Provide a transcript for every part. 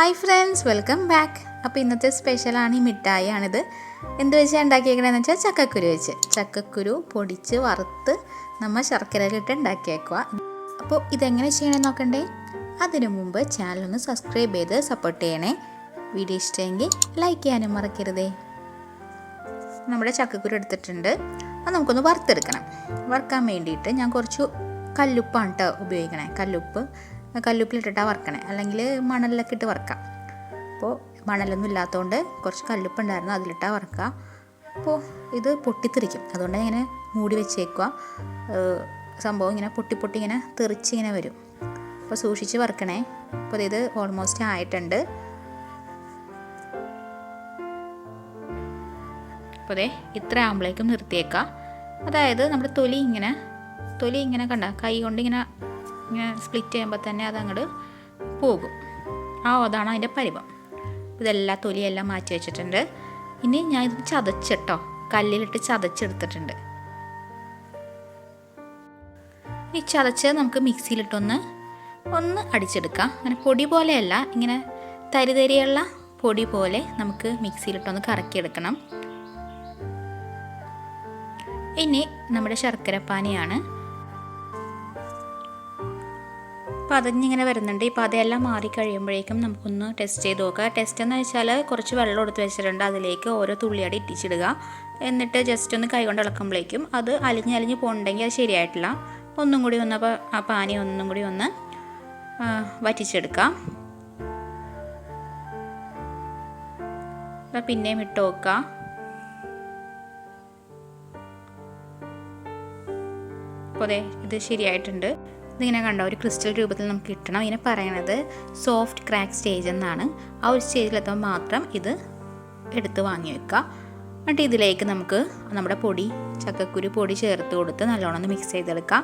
Hi friends, welcome back. അപ്പോൾ ഇന്നത്തെ സ്പെഷ്യലാണ് ഈ മിഠായിയാണിത്. എന്ത് വെച്ചാൽ ഉണ്ടാക്കിയേക്കണമെന്ന് വെച്ചാൽ ചക്കക്കുരു വെച്ച്. ചക്കക്കുരു പൊടിച്ച് വറുത്ത് നമ്മൾ ശർക്കരയിലിട്ട് ഉണ്ടാക്കിയേക്കുക. അപ്പോൾ ഇതെങ്ങനെ ചെയ്യണമെന്ന് നോക്കണ്ടേ? അതിനു മുമ്പ് ചാനലൊന്ന് സബ്സ്ക്രൈബ് ചെയ്ത് സപ്പോർട്ട് ചെയ്യണേ. വീഡിയോ ഇഷ്ടമെങ്കിൽ ലൈക്ക് ചെയ്യാനും മറക്കരുതേ. നമ്മുടെ ചക്കക്കുരു എടുത്തിട്ടുണ്ട്. അത് നമുക്കൊന്ന് വറുത്തെടുക്കണം. വറുക്കാൻ വേണ്ടിയിട്ട് ഞാൻ കുറച്ച് കല്ലുപ്പാണ് കേട്ടോ ഉപയോഗിക്കണേ. കല്ലുപ്പിലിട്ടിട്ടാണ് വറുക്കണേ, അല്ലെങ്കിൽ മണലിലൊക്കെ ഇട്ട് വറുക്കാം. അപ്പോൾ മണലൊന്നും ഇല്ലാത്തതുകൊണ്ട് കുറച്ച് കല്ലുപ്പ് ഉണ്ടായിരുന്നു, അതിലിട്ടാണ് വറുക്കുക. അപ്പോൾ ഇത് പൊട്ടിത്തെറിക്കും, അതുകൊണ്ട് ഇങ്ങനെ മൂടി വെച്ചേക്കുക. സംഭവം ഇങ്ങനെ പൊട്ടി ഇങ്ങനെ തെറിച്ചിങ്ങനെ വരും. അപ്പോൾ സൂക്ഷിച്ച് വറുക്കണേ. അപ്പോൾ ഇത് ഓൾമോസ്റ്റ് ആയിട്ടുണ്ട്. അപ്പോൾ അതെ ഇത്ര ആകുമ്പോഴേക്കും നിർത്തിയേക്കാം. അതായത് നമ്മുടെ തൊലി ഇങ്ങനെ കണ്ട കൈ കൊണ്ട് ഇങ്ങനെ സ്പ്ലിറ്റ് ചെയ്യുമ്പോൾ തന്നെ അതങ്ങോട്ട് പോകും. അതാണ് അതിൻ്റെ പരിവം. ഇതെല്ലാം തൊലിയെല്ലാം മാറ്റി വെച്ചിട്ടുണ്ട്. ഇനി ഞാൻ ഇത് ചതച്ചിട്ടോ, കല്ലിലിട്ട് ചതച്ചെടുത്തിട്ടുണ്ട്. ഈ ചതച്ച് നമുക്ക് മിക്സിയിലിട്ടൊന്ന് അടിച്ചെടുക്കാം. അങ്ങനെ പൊടി പോലെയല്ല, ഇങ്ങനെ തരിതരിയുള്ള പൊടി പോലെ നമുക്ക് മിക്സിയിലിട്ടൊന്ന് കറക്കിയെടുക്കണം. ഇനി നമ്മുടെ ശർക്കരപ്പാനിയാണ്. പതഞ്ഞിങ്ങനെ വരുന്നുണ്ട്. ഈ പതയെല്ലാം മാറി കഴിയുമ്പോഴേക്കും നമുക്കൊന്ന് ടെസ്റ്റ് ചെയ്ത് നോക്കാം. ടെസ്റ്റ് എന്ന് വെച്ചാൽ കുറച്ച് വെള്ളം എടുത്ത് വെച്ചിട്ടുണ്ട്, അതിലേക്ക് ഓരോ തുള്ളിയടി ഇട്ടിച്ചിടുക. എന്നിട്ട് ജസ്റ്റ് ഒന്ന് കൈ കൊണ്ട് ഇളക്കുമ്പോഴേക്കും അത് അലിഞ്ഞ് പോകണമെങ്കിൽ അത് ശരിയായിട്ടില്ല. ഒന്നും കൂടി അപ്പോൾ ആ പാനി ഒന്നും കൂടി വറ്റിച്ചെടുക്കാം. പിന്നെയും ഇട്ട് നോക്കാം. അപ്പോൾ അതെ ഇത് ശരിയായിട്ടുണ്ട്. ഇതിങ്ങനെ കണ്ട ഒരു ക്രിസ്റ്റൽ രൂപത്തിൽ നമുക്ക് കിട്ടണം. ഇതിനെ പറയണത് സോഫ്റ്റ് ക്രാക്ക് സ്റ്റേജ് എന്നാണ്. ആ ഒരു സ്റ്റേജിലെത്തുമ്പോൾ മാത്രം ഇത് എടുത്ത് വാങ്ങി വെക്കുക. എന്നിട്ട് ഇതിലേക്ക് നമുക്ക് നമ്മുടെ ചക്കക്കുരു പൊടി ചേർത്ത് കൊടുത്ത് നല്ലോണം ഒന്ന് മിക്സ് ചെയ്തെടുക്കാം.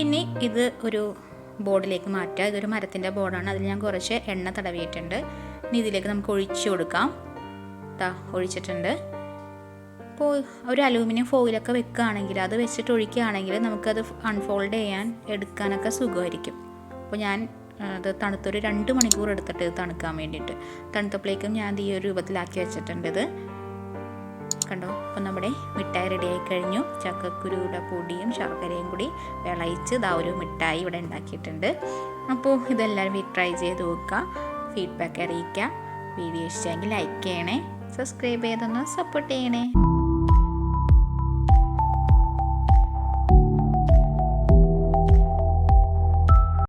ഇനി ഇത് ഒരു ബോർഡിലേക്ക് മാറ്റുക. ഇതൊരു മരത്തിൻ്റെ ബോർഡാണ്, അതിൽ ഞാൻ കുറച്ച് എണ്ണ തടവിയിട്ടുണ്ട്. ഇനി ഇതിലേക്ക് നമുക്ക് ഒഴിച്ചു കൊടുക്കാം. ഒഴിച്ചിട്ടുണ്ട്. അപ്പോൾ ഒരു അലൂമിനിയം ഫോയിലൊക്കെ വെക്കുകയാണെങ്കിൽ, അത് വെച്ചിട്ട് ഒഴിക്കുകയാണെങ്കിൽ നമുക്കത് അൺഫോൾഡ് എടുക്കാനൊക്കെ സുഖമായിരിക്കും. അപ്പോൾ ഞാൻ അത് തണുത്തൊരു 2 മണിക്കൂർ എടുത്തിട്ട് ഇത് തണുക്കാൻ വേണ്ടിയിട്ട്. തണുത്തപ്പോഴേക്കും ഞാൻ ഈ ഒരു രൂപത്തിലാക്കി വെച്ചിട്ടുണ്ട്. ഇത് കണ്ടോ. അപ്പം നമ്മുടെ മിഠായി റെഡി ആയി കഴിഞ്ഞു. ചക്കക്കുരുയുടെ പൊടിയും ശർക്കരയും കൂടി വിളയിച്ച് ഒരു മിഠായി ഇവിടെ ഉണ്ടാക്കിയിട്ടുണ്ട്. അപ്പോൾ ഇതെല്ലാവരും ട്രൈ ചെയ്ത് നോക്കുക, ഫീഡ്ബാക്ക് അറിയിക്കുക. വീഡിയോ ഇഷ്ടമെങ്കിൽ ലൈക്ക് ചെയ്യണേ, സബ്സ്ക്രൈബ് ചെയ്തൊന്ന് സപ്പോർട്ട് ചെയ്യണേ.